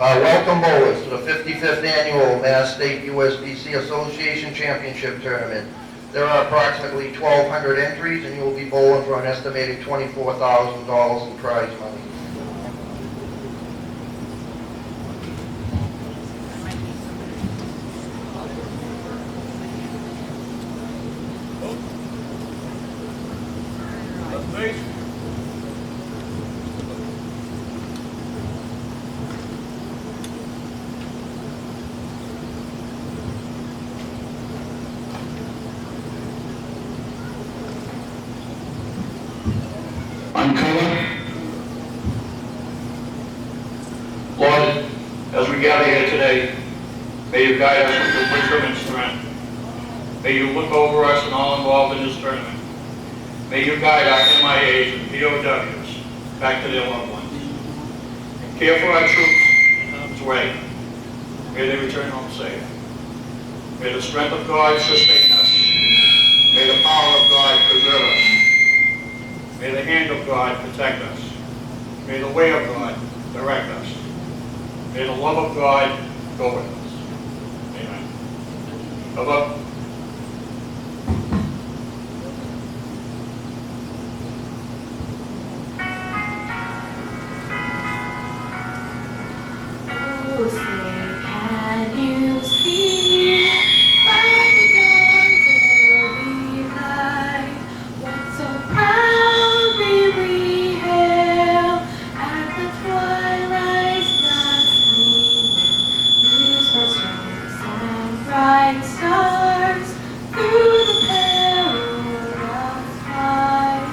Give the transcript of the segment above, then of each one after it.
Welcome bowlers to the 55th Annual Mass State USBC Association Championship Tournament. There are approximately 1,200 entries, and you will be bowling for an estimated $24,000 in prize money. Lord, as we gather here today, may you guide us with your wisdom and strength. May you look over us and all involved in this tournament. May you guide our MIAs and POWs back to their loved ones. And care for our troops in harm's way. May they return home safe. May the strength of God sustain us. May the power of God preserve us. May the hand of God protect us. May the way of God direct us. May the love of God go with us. Amen. Above. Oh, say, can you see by the dawn's early light what so proudly we hail at the twilight's last gleaming, whose strength and bright stars through the perilous fight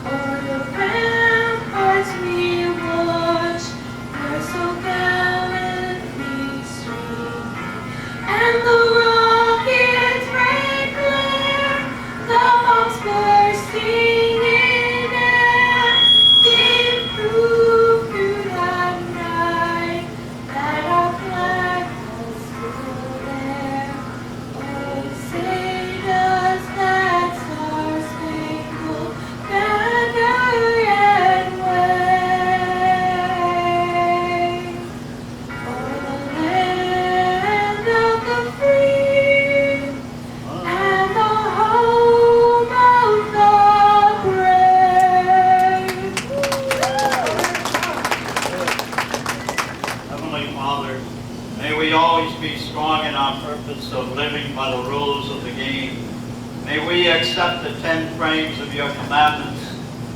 o'er the ramparts we watch, where so gallantly streaming, and the rocket's red glare, the bombs bursting in air, give proof through that night that our flag was still there. Oh, say does that star-spangled banner yet wave o'er the land of the free and the home of the brave? Heavenly Father, may we always be strong in our purpose of living by the rules of the game. May we accept the 10 frames of your commandments,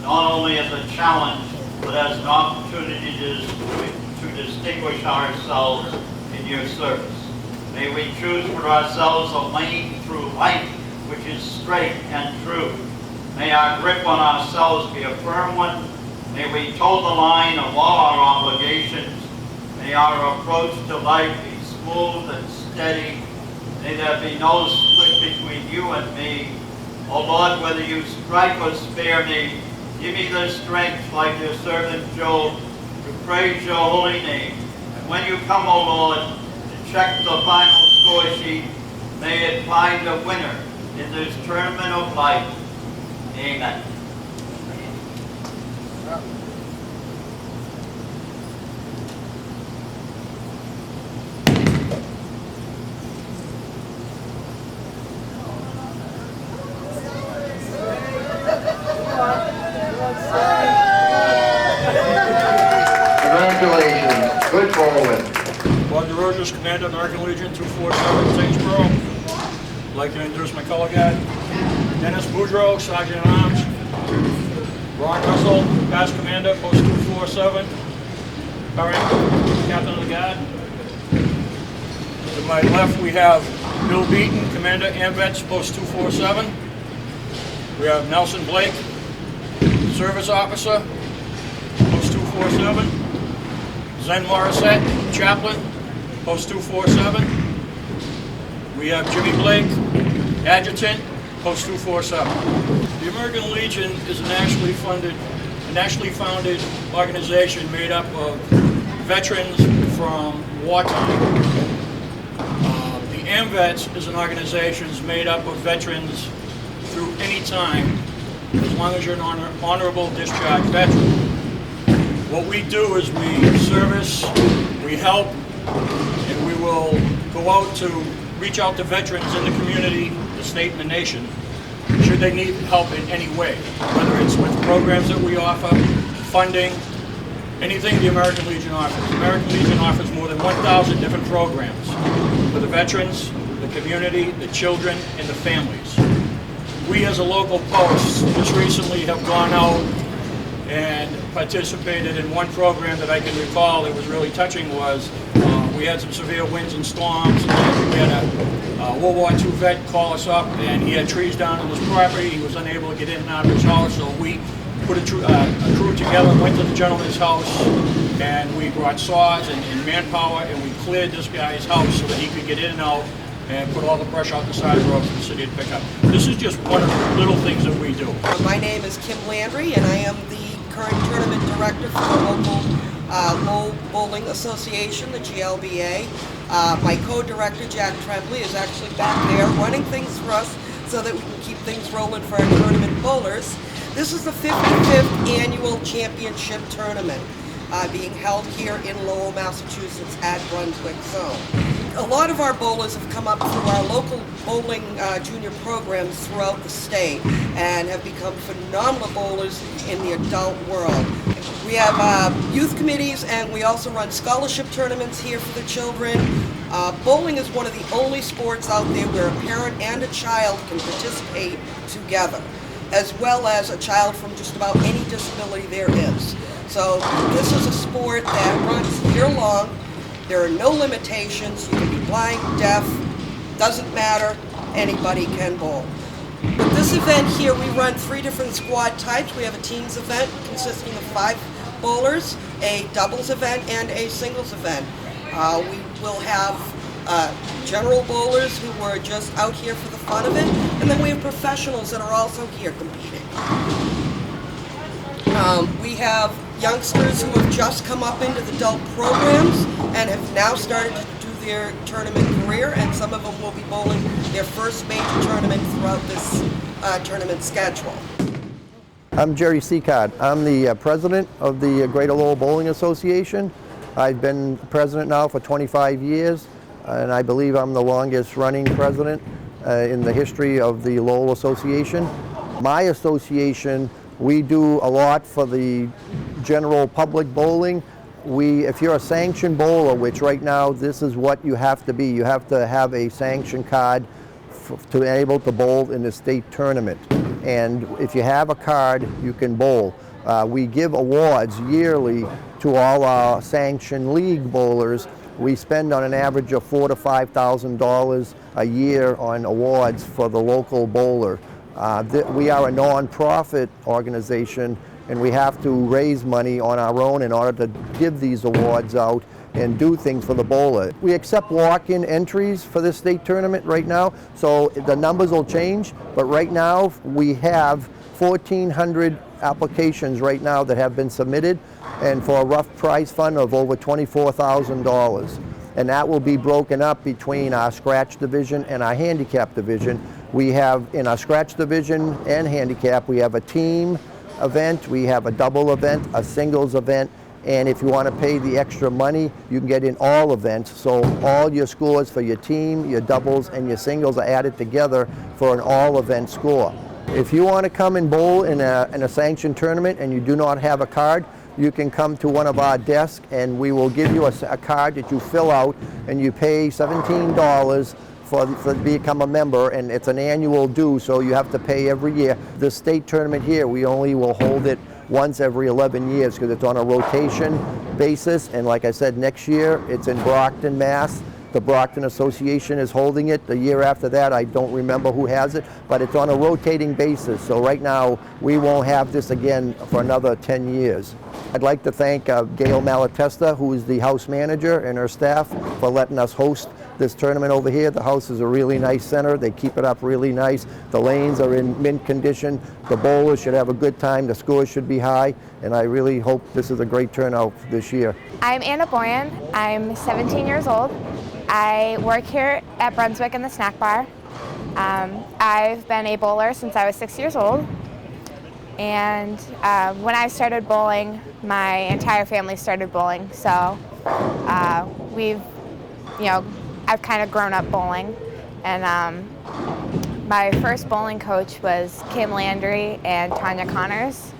not only as a challenge, but as an opportunity to distinguish ourselves in your service. May we choose for ourselves a lane through life which is straight and true. May our grip on ourselves be a firm one. May we toe the line of all our obligations. May our approach to life be smooth and steady. May there be no split between you and me. O Lord, whether you strike or spare me, give me the strength, like your servant Job, to praise your holy name. And when you come, O Lord, to check the final score sheet, may it find a winner in this tournament of life. Amen. Congratulations. Good bowling. Bob DeRosiers, Commander, American Legion 247, Statesboro. I'd like to introduce my color guard. Dennis Boudreau, Sergeant at Arms. Ron Russell, Past Commander, Post 247. Current Captain of the Guard. To my left, we have Bill Beaton, Commander, AMVETS, Post 247. We have Nelson Blake, Service Officer, Post 247. Zen Morissette, Chaplain, Post 247. We have Jimmy Blake, Adjutant, Post 247. The American Legion is a nationally founded organization made up of veterans from wartime. The AMVETS is an organization made up of veterans through any time, as long as you're an honorable discharge veteran. What we do is we service, we We help, and we will go out to reach out to veterans in the community, the state, and the nation, should they need help in any way, whether it's with programs that we offer, funding, anything the American Legion offers. The American Legion offers more than 1,000 different programs for the veterans, the community, the children, and the families. We as a local post just recently have gone out and participated in one program that I can recall that was really touching. Was we had some severe winds and storms, and we had a World War II vet call us up, and he had trees down on his property. He was unable to get in and out of his house, so we put a crew together, went to the gentleman's house, and we brought saws and manpower, and we cleared this guy's house so that he could get in and out and put all the brush out the side of the road for the city to pick up. This is just one of the little things that we do. My name is Kim Landry, and I am the current tournament director for the local Lowell Bowling Association, the GLBA. My co-director, Jack Tremblay, is actually back there running things for us so that we can keep things rolling for our tournament bowlers. This is the 55th annual championship tournament being held here in Lowell, Massachusetts at Brunswick Zone. A lot of our bowlers have come up through our local bowling junior programs throughout the state and have become phenomenal bowlers in the adult world. We have youth committees, and we also run scholarship tournaments here for the children. Bowling is one of the only sports out there where a parent and a child can participate together, as well as a child from just about any disability there is. So this is a sport that runs year-long. There are no limitations. You can be blind, deaf, doesn't matter. Anybody can bowl. With this event here, we run 3 different squad types. We have a teams event consisting of 5 bowlers, a doubles event, and a singles event. We will have general bowlers who are just out here for the fun of it, and then we have professionals that are also here competing. We have youngsters who have just come up into the adult programs and have now started to do their tournament career, and some of them will be bowling their first major tournament throughout this tournament schedule. I'm Jerry Seacard. I'm the president of the Greater Lowell Bowling Association. I've been president now for 25 years, and I believe I'm the longest running president in the history of the Lowell Association. My association, we do a lot for the general public bowling. If you're a sanctioned bowler, which right now this is what you have to be, you have to have a sanction card to be able to bowl in the state tournament. And if you have a card, you can bowl. We give awards yearly to all our sanctioned league bowlers. We spend on an average of $4,000 to $5,000 a year on awards for the local bowler. We are a non-profit organization, and we have to raise money on our own in order to give these awards out and do things for the bowler. We accept walk-in entries for this state tournament right now, so the numbers will change, but right now we have 1,400 applications right now that have been submitted, and for a rough prize fund of over $24,000. And that will be broken up between our scratch division and our handicap division. We have, in our scratch division and handicap, we have a team event, we have a double event, a singles event, and if you want to pay the extra money, you can get in all events. So all your scores for your team, your doubles, and your singles are added together for an all-event score. If you want to come and bowl in a sanctioned tournament and you do not have a card, you can come to one of our desks and we will give you a card that you fill out, and you pay $17 to become a member, and it's an annual due, so you have to pay every year. The state tournament here, we only will hold it once every 11 years because it's on a rotation basis, and like I said, next year it's in Brockton, Mass. The Brockton Association is holding it. The year after that, I don't remember who has it, but it's on a rotating basis. So right now, we won't have this again for another 10 years. I'd like to thank Gail Malatesta, who is the house manager, and her staff for letting us host this tournament over here. The house is a really nice center. They keep it up really nice. The lanes are in mint condition. The bowlers should have a good time. The scores should be high, and I really hope this is a great turnout this year. I'm Anna Boyan. I'm 17 years old. I work here at Brunswick in the snack bar. I've been a bowler since I was 6 years old. And when I started bowling, my entire family started bowling. So I've kind of grown up bowling, and my first bowling coach was Kim Landry and Tanya Connors.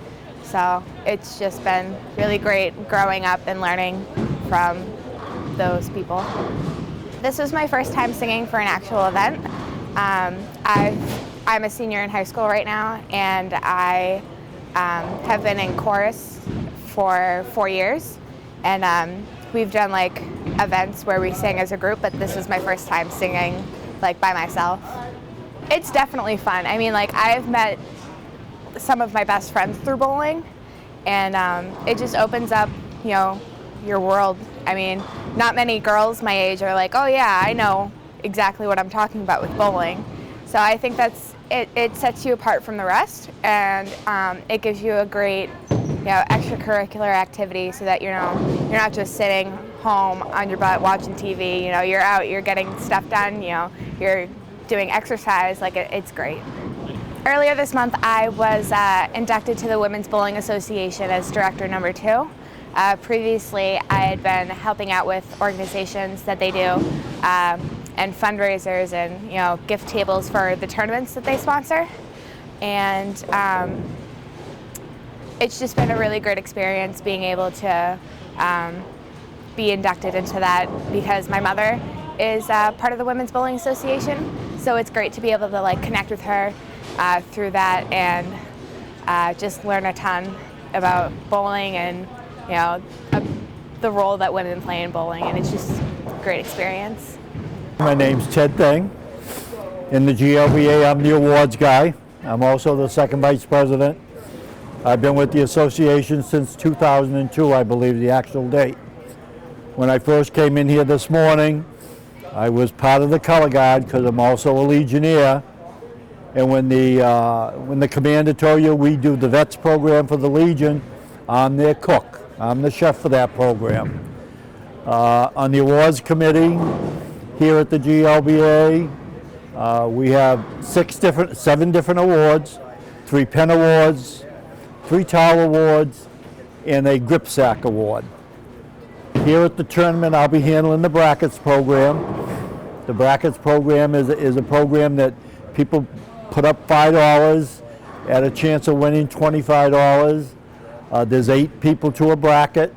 So it's just been really great growing up and learning from those people. This was my first time singing for an actual event. I'm a senior in high school right now, and I have been in chorus for 4 years. And we've done like events where we sing as a group, but this is my first time singing like by myself. It's definitely fun. I mean, like, I've met some of my best friends through bowling, and it just opens up, your world. I mean, not many girls my age are like, oh yeah, I know exactly what I'm talking about with bowling. So I think it sets you apart from the rest, and it gives you a great extracurricular activity, so that you're not just sitting home on your butt watching TV. You're out, you're getting stuff done, you're doing exercise. Like, it's great. Earlier this month, I was inducted to the Women's Bowling Association as Director number 2. Previously, I had been helping out with organizations that they do, and fundraisers, and gift tables for the tournaments that they sponsor. And it's just been a really great experience being able to be inducted into that, because my mother is part of the Women's Bowling Association. So it's great to be able to connect with her through that, and just learn a ton about bowling and the role that women play in bowling, and it's just a great experience. My name's Ted Thing. In the GLBA, I'm the awards guy. I'm also the second vice president. I've been with the association since 2002, I believe, the actual date. When I first came in here this morning, I was part of the color guard because I'm also a Legionnaire. And when the commander told you we do the vets program for the Legion, I'm their cook. I'm the chef for that program. On the awards committee here at the GLBA, we have 7 different awards, 3 pen awards, 3 towel awards, and a grip sack award. Here at the tournament, I'll be handling the brackets program. The brackets program is a program that people put up $5 at a chance of winning $25. There's 8 people to a bracket.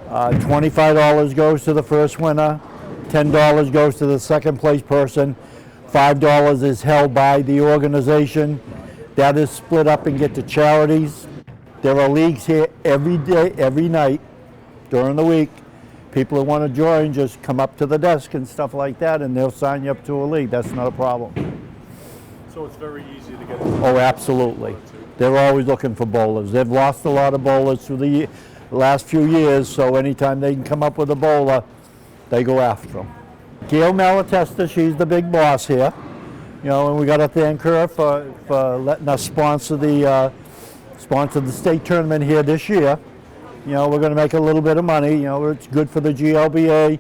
$25 goes to the first winner. $10 goes to the second place person. $5 is held by the organization. That is split up and get to charities. There are leagues here every day, every night during the week. People who want to join just come up to the desk and stuff like that, and they'll sign you up to a league. That's not a problem. So it's very easy to get into. Oh, absolutely. They're always looking for bowlers. They've lost a lot of bowlers through the last few years, so anytime they can come up with a bowler, they go after them. Gail Malatesta, she's the big boss here. And we got to thank her for letting us sponsor the state tournament here this year. We're going to make a little bit of money. It's good for the GLBA,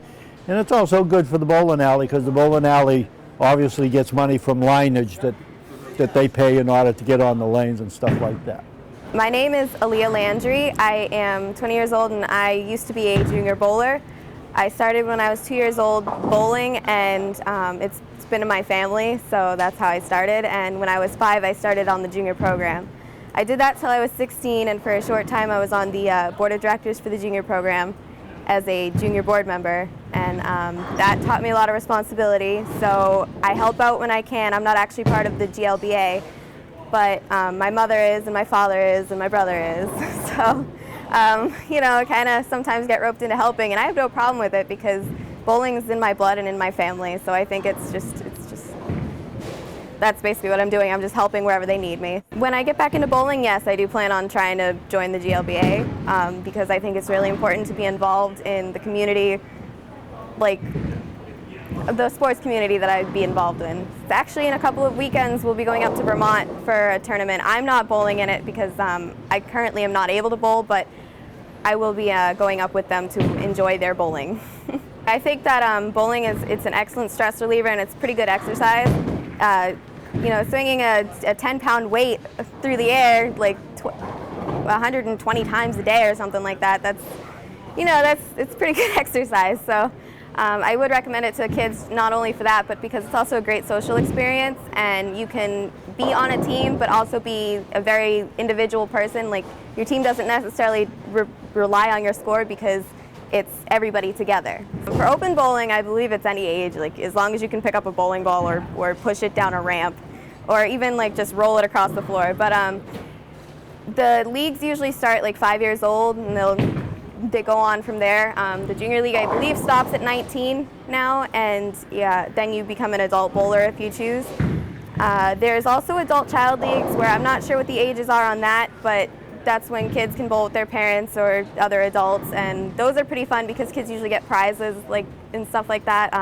and it's also good for the bowling alley, because the bowling alley obviously gets money from lineage that they pay in order to get on the lanes and stuff like that. My name is Aaliyah Landry. I am 20 years old, and I used to be a junior bowler. I started when I was 2 years old bowling, and it's been in my family, so that's how I started. And when I was 5, I started on the junior program. I did that till I was 16, and for a short time I was on the board of directors for the junior program as a junior board member, and that taught me a lot of responsibility. So I help out when I can. I'm not actually part of the GLBA, but my mother is, and my father is, and my brother is. So, kind of sometimes get roped into helping, and I have no problem with it because bowling is in my blood and in my family. So I think it's just that's basically what I'm doing. I'm just helping wherever they need me. When I get back into bowling, yes, I do plan on trying to join the GLBA because I think it's really important to be involved in the community, like the sports community that I'd be involved in. Actually, in a couple of weekends, we'll be going up to Vermont for a tournament. I'm not bowling in it because I currently am not able to bowl, but I will be going up with them to enjoy their bowling. I think that bowling it's an excellent stress reliever, and it's pretty good exercise. Swinging a 10-pound weight through the air like 120 times a day or something like that, you know, it's pretty good exercise. So I would recommend it to kids not only for that, but because it's also a great social experience, and you can be on a team but also be a very individual person. Like, your team doesn't necessarily rely on your score because it's everybody together. For open bowling, I believe it's any age, like as long as you can pick up a bowling ball or push it down a ramp, or even like just roll it across the floor. But the leagues usually start like 5 years old, and they go on from there. The junior league, I believe, stops at 19 now, and yeah, then you become an adult bowler if you choose. There's also adult child leagues where I'm not sure what the ages are on that, but that's when kids can bowl with their parents or other adults, and those are pretty fun because kids usually get prizes like and stuff like that.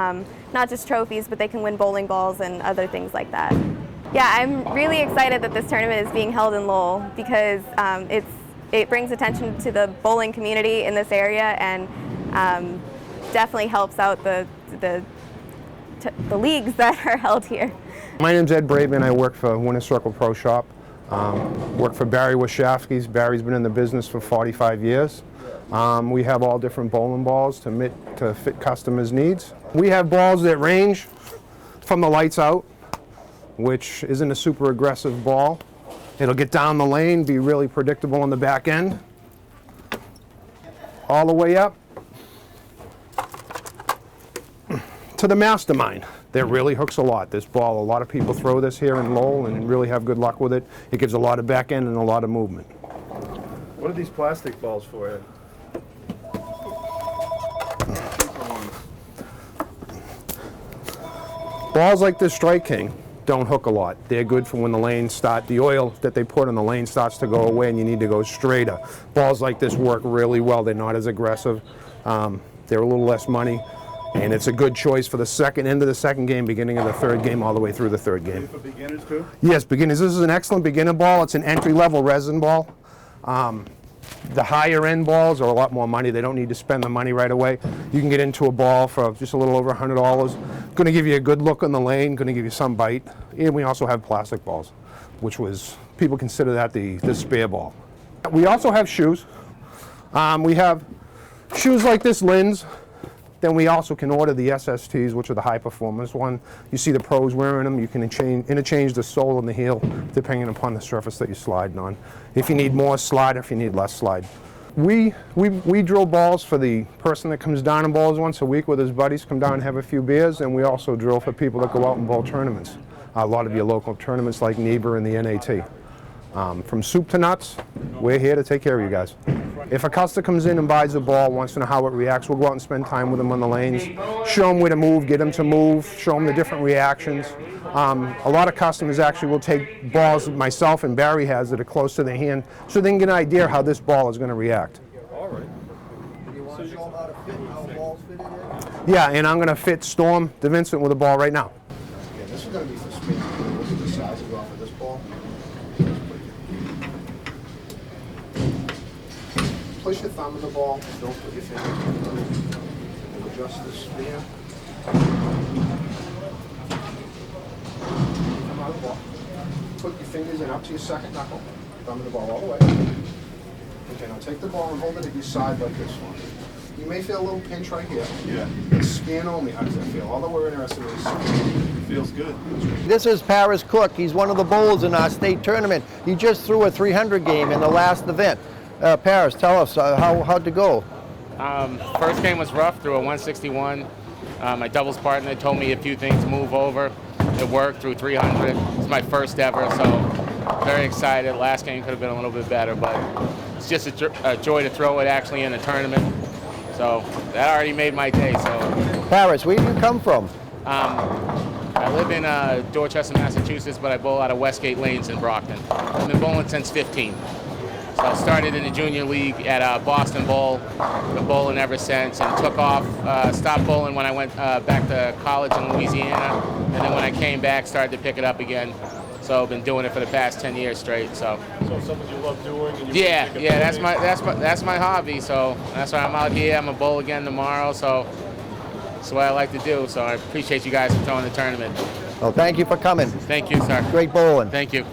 Not just trophies, but they can win bowling balls and other things like that. Yeah, I'm really excited that this tournament is being held in Lowell because it brings attention to the bowling community in this area, and definitely helps out the leagues that are held here. My name's Ed Braben. I work for Winter Circle Pro Shop. Work for Barry Wachowski's. Barry's been in the business for 45 years. We have all different bowling balls to fit customers' needs. We have balls that range from the lights out, which isn't a super aggressive ball. It'll get down the lane, be really predictable on the back end, all the way up to the Mastermind. That really hooks a lot. This ball, a lot of people throw this here in Lowell and really have good luck with it. It gives a lot of back end and a lot of movement. What are these plastic balls for, Ed? Balls like this Strike King don't hook a lot. They're good for when the lanes start, the oil that they put on the lane starts to go away and you need to go straighter. Balls like this work really well. They're not as aggressive. They're a little less money. And it's a good choice for the end of the second game, beginning of the third game, all the way through the third game. For beginners too? Yes, beginners. This is an excellent beginner ball. It's an entry-level resin ball. The higher end balls are a lot more money. They don't need to spend the money right away. You can get into a ball for just a little over $100. Going to give you a good look on the lane, going to give you some bite. And we also have plastic balls, which people consider that the spare ball. We also have shoes. We have shoes like this Lin's. Then we also can order the SSTs, which are the high performance one. You see the pros wearing them. You can interchange the sole and the heel depending upon the surface that you're sliding on. If you need more slide, or if you need less slide. We drill balls for the person that comes down and bowls once a week with his buddies, come down and have a few beers, and we also drill for people that go out and bowl tournaments. A lot of your local tournaments like NEBA and the NAT. From soup to nuts, we're here to take care of you guys. If a customer comes in and buys a ball, wants to know how it reacts, we'll go out and spend time with them on the lanes, show them where to move, get them to move, show them the different reactions. A lot of customers actually will take balls that myself and Barry has that are close to their hand, so they can get an idea how this ball is going to react. All right. You want to show them how to fit, how balls fit in here? Yeah, and I'm going to fit Storm DeVincent with a ball right now. Yeah, this is going to be for spin. Look at the size of this ball. Place your thumb in the ball, don't put your fingers in the middle. And adjust the spin. Come out of the ball. Put your fingers in up to your second knuckle. Thumb in the ball all the way. Okay, now take the ball and hold it at your side like this one. You may feel a little pinch right here. Yeah. It's scan only. How does that feel? All that we're interested in is scan. Feels good. This is Paris Cook. He's one of the bowlers in our state tournament. He just threw a 300 game in the last event. Paris, tell us how'd it go? First game was rough, threw a 161. My doubles partner told me a few things to move over. It worked, through 300. It's my first ever, so very excited. Last game could have been a little bit better, but it's just a joy to throw it actually in a tournament. So that already made my day. So Paris, where do you come from? I live in Dorchester, Massachusetts, but I bowl out of Westgate Lanes in Brockton. I've been bowling since 15. So I started in the junior league at Boston Bowl, been bowling ever since, and took off, stopped bowling when I went back to college in Louisiana, and then when I came back, started to pick it up again. So I've been doing it for the past 10 years straight. So something you love doing? And you that's my hobby. So that's why I'm out here. I'm gonna bowl again tomorrow. So that's what I like to do. So I appreciate you guys for throwing the tournament. Well, thank you for coming. Thank you, sir. Great bowling. Thank you.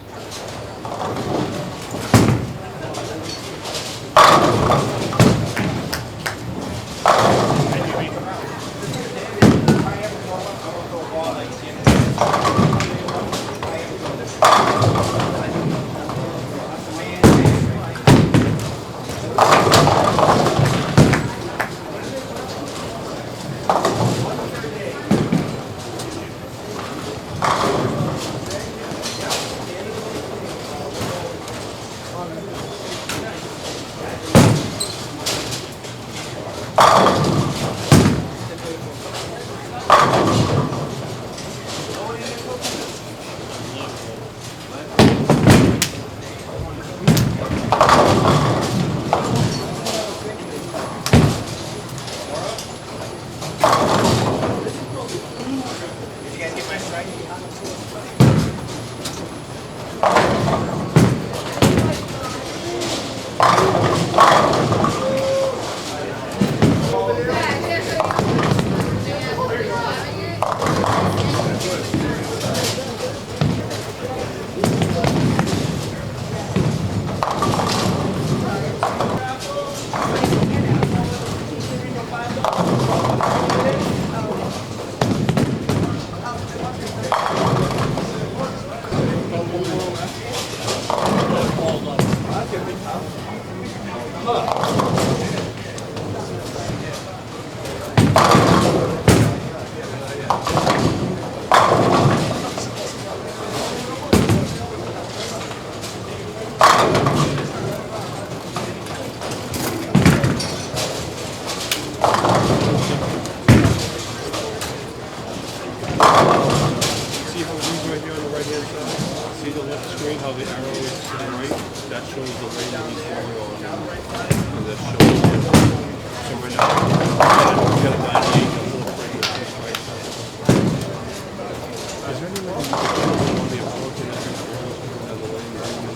See how these right here on the right-hand side? See the left screen, how the arrow is to the right? That shows the lane that he's going on now. And that shows him. So right now, we got a 98, a little frame that says right side. Is there any way you can control on the approach and then as a lane that you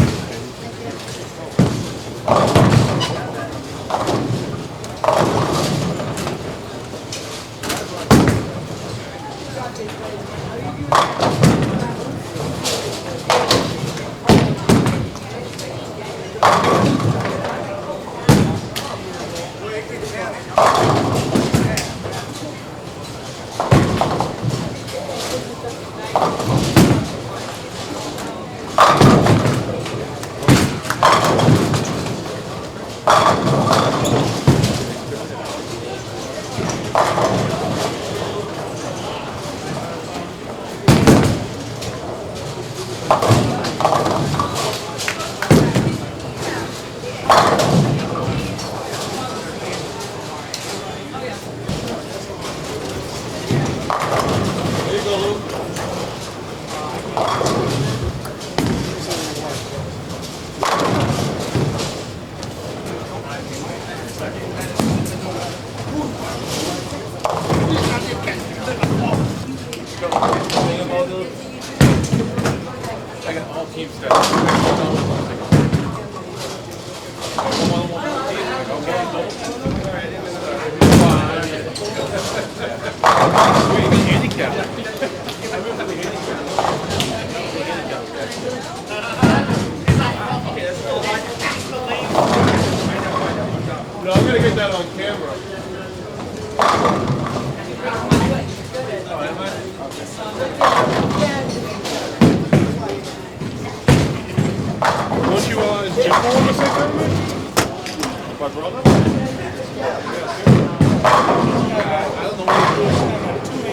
I got all team stats. No, I'm gonna get that on camera. Don't you, is Jim going to say something? My brother? Yeah. I don't know what he's doing.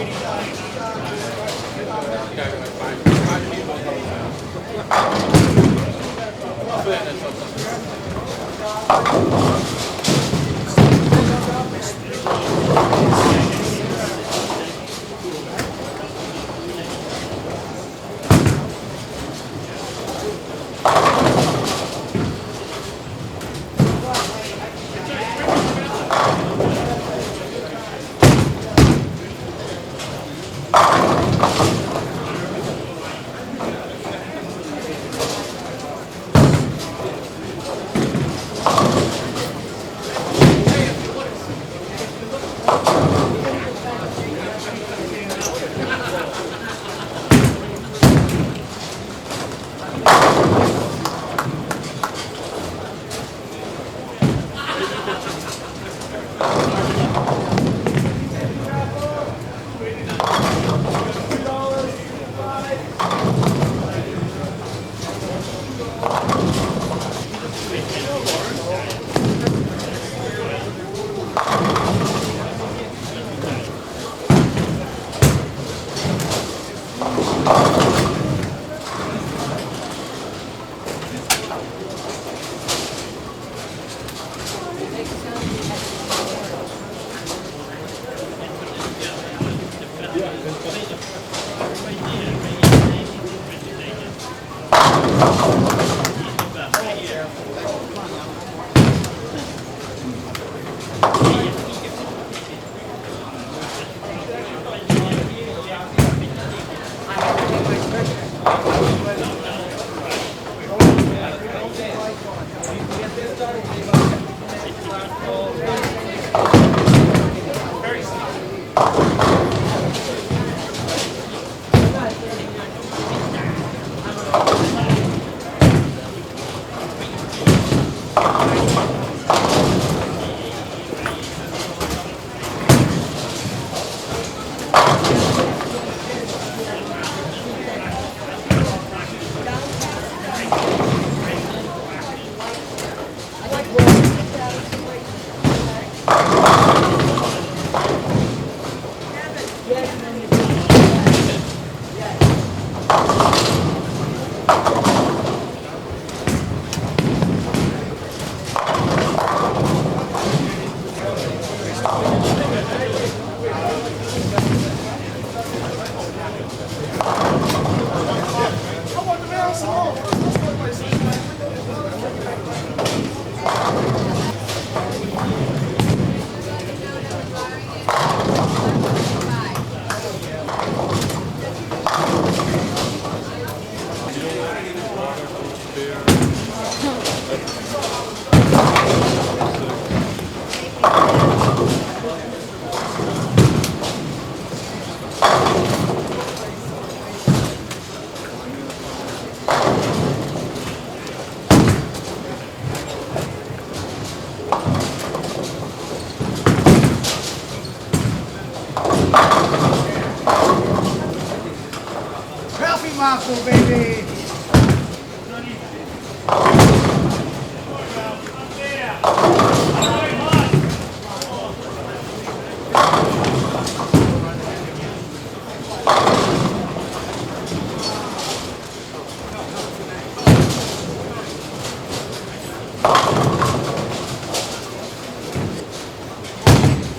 Muscle, baby!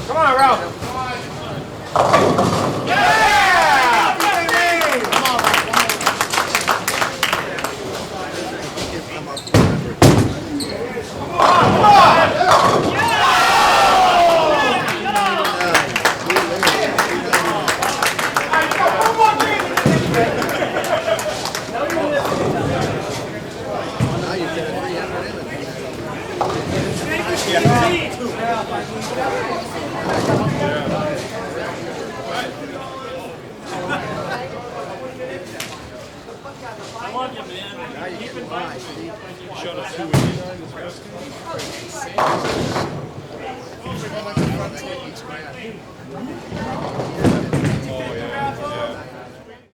Come on, Ralph! I love you, man. Keep in mind. Shut up, too. Oh, yeah.